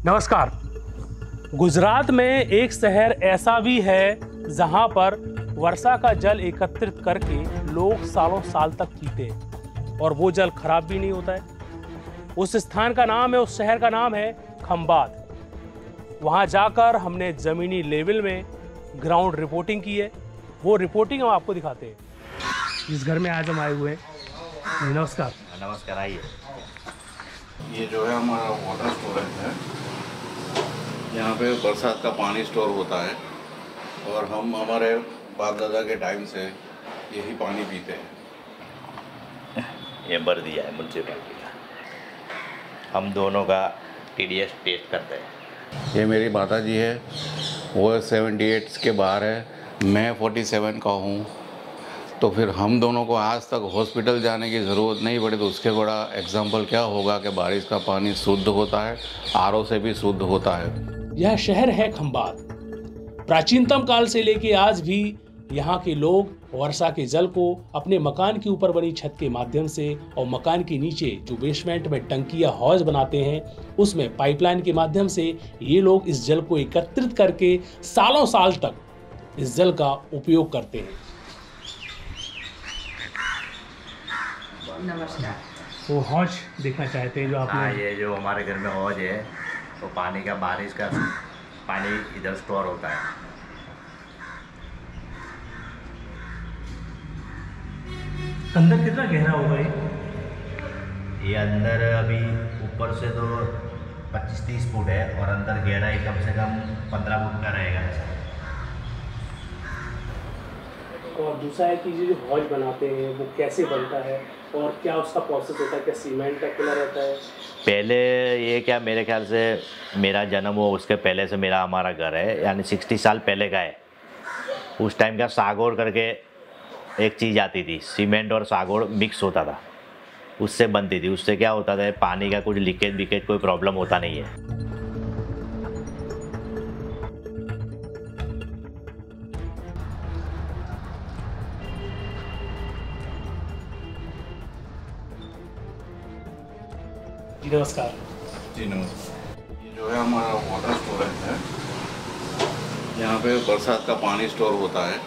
नमस्कार। गुजरात में एक शहर ऐसा भी है जहां पर वर्षा का जल एकत्रित करके लोग सालों साल तक पीते हैं और वो जल खराब भी नहीं होता है। उस स्थान का नाम है, उस शहर का नाम है खंबात। वहां जाकर हमने जमीनी लेवल में ग्राउंड रिपोर्टिंग की है। वो रिपोर्टिंग हम आपको दिखाते हैं। इस घर में आज हम आए हुए हैं। नमस्कार। नमस्कार, आइए। ये जो है हमारा वाटर स्टोरेज है। यहाँ पे बरसात का पानी स्टोर होता है और हम हमारे बाप दादा के टाइम से यही पानी पीते हैं। ये भर दिया है म्यूनसिपालिटी का। हम दोनों का टीडीएस टेस्ट करते हैं। ये मेरी माता जी है, वो 78 के बाहर है, मैं 47 का हूँ। तो फिर हम दोनों को आज तक हॉस्पिटल जाने की ज़रूरत नहीं पड़ी। तो उसके बड़ा एग्जाम्पल क्या होगा कि बारिश का पानी शुद्ध होता है, आरओ से भी शुद्ध होता है। यह शहर है खंबात। प्राचीनतम काल से लेके आज भी यहाँ के लोग वर्षा के जल को अपने मकान के ऊपर बनी छत के माध्यम से और मकान के नीचे जो बेसमेंट में टंकी या हौज बनाते हैं उसमें पाइपलाइन के माध्यम से ये लोग इस जल को एकत्रित करके सालों साल तक इस जल का उपयोग करते हैं। नमस्कार। वो हौज देखना चाहते हैं जो हाँ, आपने। ये जो हमारे घर में हौज है तो पानी का, बारिश का पानी इधर स्टोर होता है। अंदर कितना गहरा होगा ये अंदर अभी ऊपर से तो 25-30 फुट है और अंदर गहराई कम से कम 15 फुट का रहेगा। और दूसरा है कि ये जो हौज बनाते हैं वो कैसे बनता है और क्या उसका प्रोसेस होता है? क्या सीमेंट का किला रहता है? पहले ये क्या, मेरे ख्याल से मेरा जन्म हुआ उसके पहले से हमारा घर है, यानी 60 साल पहले का है। उस टाइम का सागौर करके एक चीज़ आती थी, सीमेंट और सागौर मिक्स होता था, उससे बनती थी। उससे क्या होता था, पानी का कुछ लीकेज कोई प्रॉब्लम होता नहीं है। जी नमस्कार। जी नमस्कार। ये जो है हमारा वाटर स्टोरेज है। यहाँ पे बरसात का पानी स्टोर होता है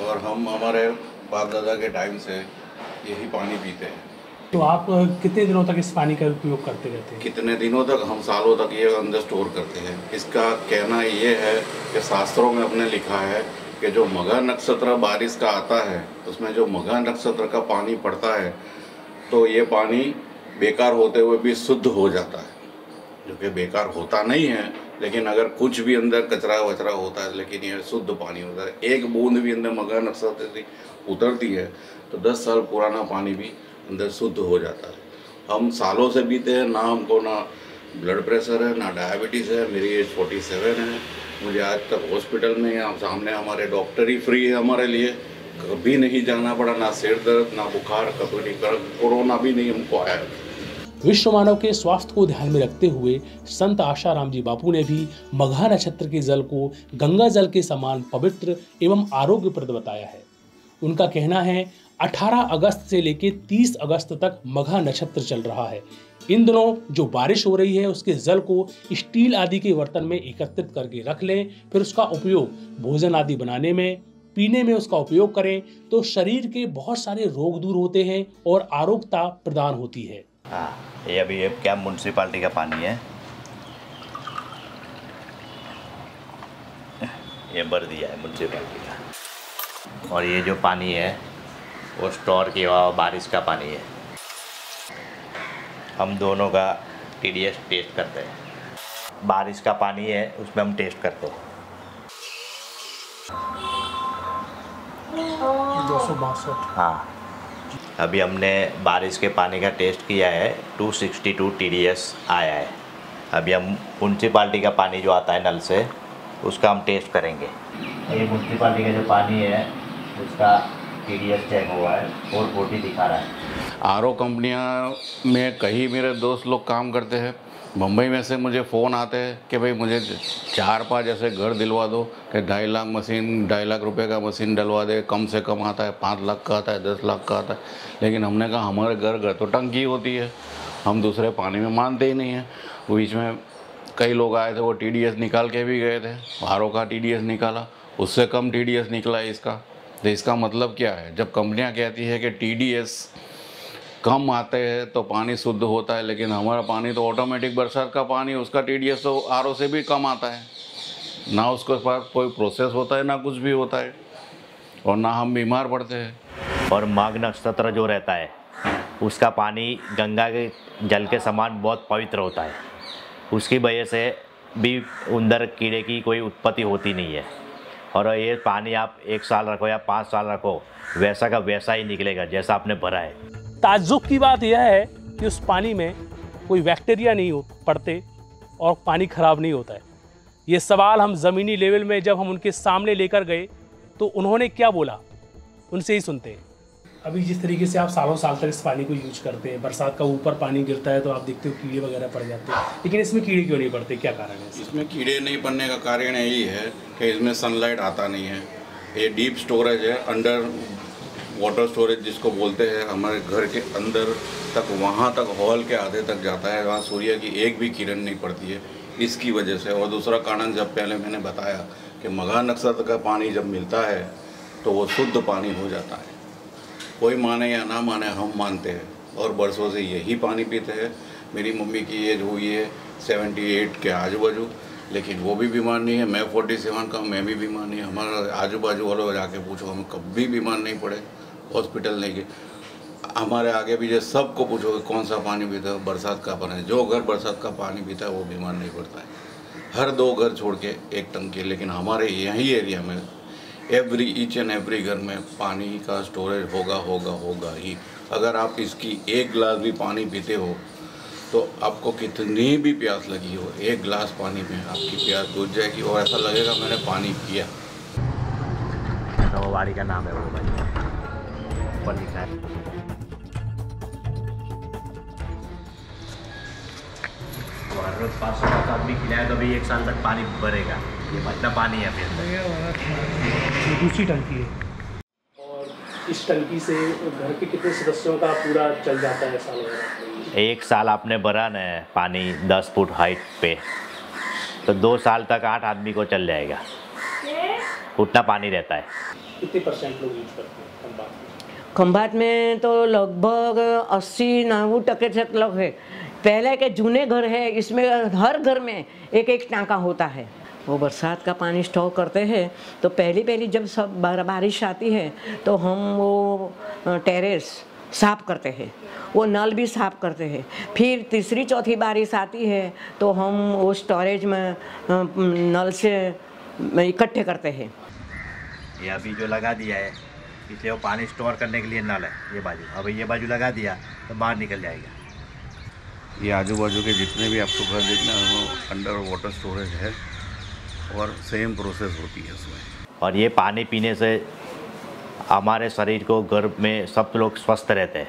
और हम हमारे बाप दादा के टाइम से यही पानी पीते हैं। तो आप कितने दिनों तक इस पानी का उपयोग करते रहते हैं? कितने दिनों तक, हम सालों तक ये अंदर स्टोर करते हैं। इसका कहना ये है कि शास्त्रों में अपने लिखा है कि जो मघा नक्षत्र बारिश का आता है उसमें जो मघा नक्षत्र का पानी पड़ता है तो ये पानी बेकार होते हुए भी शुद्ध हो जाता है, जो कि बेकार होता नहीं है। लेकिन अगर कुछ भी अंदर कचरा वचरा होता है लेकिन ये शुद्ध पानी होता है। एक बूंद भी अंदर मघा नक्षत्र से उतरती है तो 10 साल पुराना पानी भी अंदर शुद्ध हो जाता है। हम सालों से पीते हैं। ना हमको ना ब्लड प्रेशर है, ना डायबिटीज़ है। मेरी एज 47 है। मुझे आज तक हॉस्पिटल में यहाँ सामने हमारे डॉक्टर ही फ्री है हमारे लिए, कभी नहीं जाना पड़ा। ना सिर दर्द, ना बुखार, कभी नहीं, कोरोना भी नहीं हमको आया। विश्व मानव के स्वास्थ्य को ध्यान में रखते हुए संत आशाराम जी बापू ने भी मघा नक्षत्र के जल को गंगा जल के समान पवित्र एवं आरोग्यप्रद बताया है। उनका कहना है 18 अगस्त से लेकर 30 अगस्त तक मघा नक्षत्र चल रहा है। इन दिनों जो बारिश हो रही है उसके जल को स्टील आदि के बर्तन में एकत्रित करके रख लें, फिर उसका उपयोग भोजन आदि बनाने में, पीने में उसका उपयोग करें तो शरीर के बहुत सारे रोग दूर होते हैं और आरोग्यता प्रदान होती है। हाँ, ये अभी ये क्या म्यूनसिपालिटी का पानी है, ये भर दिया है म्यूनसिपालिटी का। और ये जो पानी है वो स्टोर किया हुआ बारिश का पानी है। हम दोनों का टीडीएस टेस्ट करते हैं। बारिश का पानी है उसमें हम टेस्ट करते हैं। 262। हाँ, अभी हमने बारिश के पानी का टेस्ट किया है, 262 टीडीएस आया है। अभी हम म्यूनसिपालिटी का पानी जो आता है नल से उसका हम टेस्ट करेंगे। ये म्यूनसिपालिटी का जो पानी है उसका टीडीएस चेक हुआ है, 440 दिखा रहा है। आरओ कंपनियां में कई मेरे दोस्त लोग काम करते हैं। मुंबई में से मुझे फ़ोन आते हैं कि भाई मुझे 4-5 ऐसे घर दिलवा दो कि 2.5 लाख रुपए का मशीन डलवा दे। कम से कम आता है 5 लाख का, आता है 10 लाख का आता है। लेकिन हमने कहा हमारे घर घर तो टंकी होती है, हम दूसरे पानी में मानते ही नहीं हैं। बीच में कई लोग आए थे, वो TDS निकाल के भी गए थे, RO का TDS निकाला, उससे कम TDS निकला है इसका। तो इसका मतलब क्या है, जब कंपनियां कहती है कि TDS कम आते हैं तो पानी शुद्ध होता है, लेकिन हमारा पानी तो ऑटोमेटिक बरसात का पानी, उसका TDS तो RO से भी कम आता है, ना उसके पास कोई प्रोसेस होता है, ना कुछ भी होता है, और ना हम बीमार पड़ते हैं। और माघ नक्षत्र जो रहता है उसका पानी गंगा के जल के समान बहुत पवित्र होता है, उसकी वजह से भी अंदर कीड़े की कोई उत्पत्ति होती नहीं है। और ये पानी आप 1 साल रखो या 5 साल रखो, वैसा का वैसा ही निकलेगा जैसा आपने भरा है। ताज्जुब की बात यह है कि उस पानी में कोई बैक्टीरिया नहीं पड़ते और पानी खराब नहीं होता है। ये सवाल हम ज़मीनी लेवल में जब हम उनके सामने लेकर गए तो उन्होंने क्या बोला, उनसे ही सुनते हैं। अभी जिस तरीके से आप सालों साल तक इस पानी को यूज करते हैं, बरसात का ऊपर पानी गिरता है तो आप देखते हो कीड़े वगैरह पड़ जाते हैं, लेकिन इसमें कीड़े क्यों नहीं पड़ते, क्या कारण है? इसमें कीड़े नहीं पड़ने का कारण यही है कि इसमें सनलाइट आता नहीं है। ये डीप स्टोरेज है, अंडर वाटर स्टोरेज जिसको बोलते हैं, हमारे घर के अंदर तक, वहाँ तक, हॉल के आधे तक जाता है, वहाँ सूर्य की एक भी किरण नहीं पड़ती है, इसकी वजह से। और दूसरा कारण, जब पहले मैंने बताया कि मघा नक्षत्र का पानी जब मिलता है तो वो शुद्ध पानी हो जाता है। कोई माने या ना माने, हम मानते हैं और बरसों से यही पानी पीते हैं। मेरी मम्मी की एज हुई है 78 के आजू बाजू, लेकिन वो भी बीमार नहीं है। मैं 47 का, मैं भी बीमार नहीं। हमारा आजू बाजू वालों जाके पूछो, हम कभी बीमार नहीं पड़े, हॉस्पिटल नहीं गए। हमारे आगे भी जो सबको पूछो कि कौन सा पानी पीता है, बरसात का पानी। जो घर बरसात का पानी पीता है वो बीमार नहीं पड़ता है। हर 2 घर छोड़ के 1 टंकी। लेकिन हमारे यही एरिया में ईच एंड एवरी घर में पानी का स्टोरेज होगा ही। अगर आप इसकी 1 गिलास भी पानी पीते हो तो आपको कितनी भी प्यास लगी हो, 1 गिलास पानी में आपकी प्यास बुझ जाएगी और ऐसा लगेगा मैंने पानी पिया। तो वाड़ी का नाम है वो भाई, ऊपर लिखा है। हर रोज 500 आदमी खिलाए तो भी 1 साल तक पानी भरेगा। ये इतना पानी है फिर दूसरी टंकी है। और इस टंकी से घर के कितने सदस्यों का पूरा चल जाता है साल भर? 1 साल आपने भरा न पानी 10 फुट हाइट पे, तो 2 साल तक 8 आदमी को चल जाएगा, उतना पानी रहता है। कितने % लोग यूज करते हैं खंभात में? खंभात में तो लगभग 80-90% तक लोग है। पहले के जूने घर है, इसमें हर घर में 1-1 टांका होता है। वो बरसात का पानी स्टोर करते हैं। तो पहली जब सब बारिश आती है तो हम वो टेरेस साफ़ करते हैं, वो नल भी साफ़ करते हैं। फिर तीसरी चौथी बारिश आती है तो हम वो स्टोरेज में नल से इकट्ठे करते हैं। ये अभी जो लगा दिया है, इसलिए वो पानी स्टोर करने के लिए नल है ये बाजू। अभी ये बाजू लगा दिया तो बाहर निकल जाएगा। ये आजू बाजू के जितने भी आपको घर देखना है वो अंडर वाटर स्टोरेज है और सेम प्रोसेस होती है उसमें। और ये पानी पीने से हमारे शरीर को, घर में सब लोग स्वस्थ रहते हैं।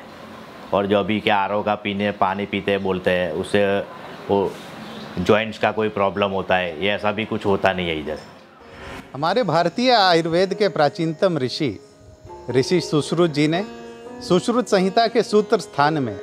और जो अभी क्या RO का पानी पीते बोलते हैं, उससे वो जॉइंट्स का कोई प्रॉब्लम होता है, ये ऐसा भी कुछ होता नहीं है इधर। हमारे भारतीय आयुर्वेद के प्राचीनतम ऋषि सुश्रुत जी ने सुश्रुत संहिता के सूत्र स्थान में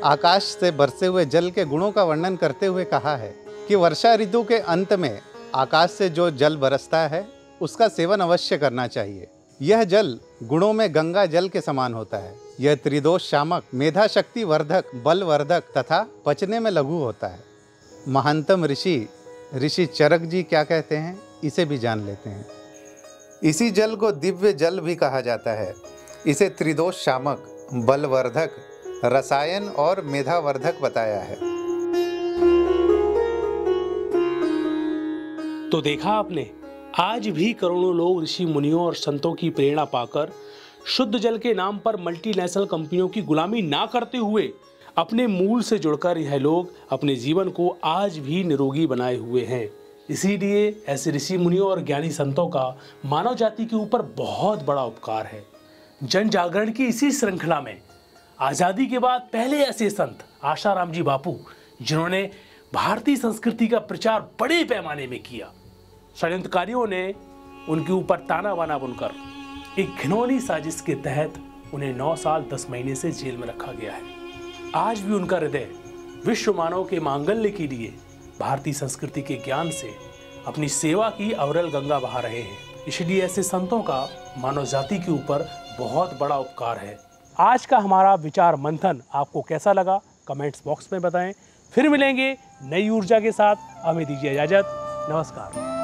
आकाश से बरसे हुए जल के गुणों का वर्णन करते हुए कहा है कि वर्षा ऋतु के अंत में आकाश से जो जल बरसता है उसका सेवन अवश्य करना चाहिए। यह जल गुणों में गंगा जल के समान होता है। यह त्रिदोष शामक, मेधा शक्ति वर्धक, बल वर्धक तथा पचने में लघु होता है। महानतम ऋषि चरक जी क्या कहते हैं, इसे भी जान लेते हैं। इसी जल को दिव्य जल भी कहा जाता है। इसे त्रिदोष शामक, बलवर्धक, रसायन और मेधावर्धक बताया है। तो देखा आपने, आज भी करोड़ों लोग ऋषि मुनियों और संतों की प्रेरणा पाकर शुद्ध जल के नाम पर मल्टीनेशनल कंपनियों की गुलामी ना करते हुए अपने मूल से जुड़कर यह लोग अपने जीवन को आज भी निरोगी बनाए हुए हैं। इसीलिए ऐसे ऋषि मुनियों और ज्ञानी संतों का मानव जाति के ऊपर बहुत बड़ा उपकार है। जन जागरण की इसी श्रृंखला में आज़ादी के बाद पहले ऐसे संत आशाराम जी बापू, जिन्होंने भारतीय संस्कृति का प्रचार बड़े पैमाने में किया, षड्यंत्रकारियों ने उनके ऊपर ताना बाना बुनकर एक घिनौनी साजिश के तहत उन्हें 9 साल 10 महीने से जेल में रखा गया है। आज भी उनका हृदय विश्व मानव के मांगल्य के लिए भारतीय संस्कृति के ज्ञान से अपनी सेवा की अविरल गंगा बहा रहे हैं। इसलिए ऐसे संतों का मानव जाति के ऊपर बहुत बड़ा उपकार है। आज का हमारा विचार मंथन आपको कैसा लगा कमेंट्स बॉक्स में बताएं। फिर मिलेंगे नई ऊर्जा के साथ। हमें दीजिए इजाजत। नमस्कार।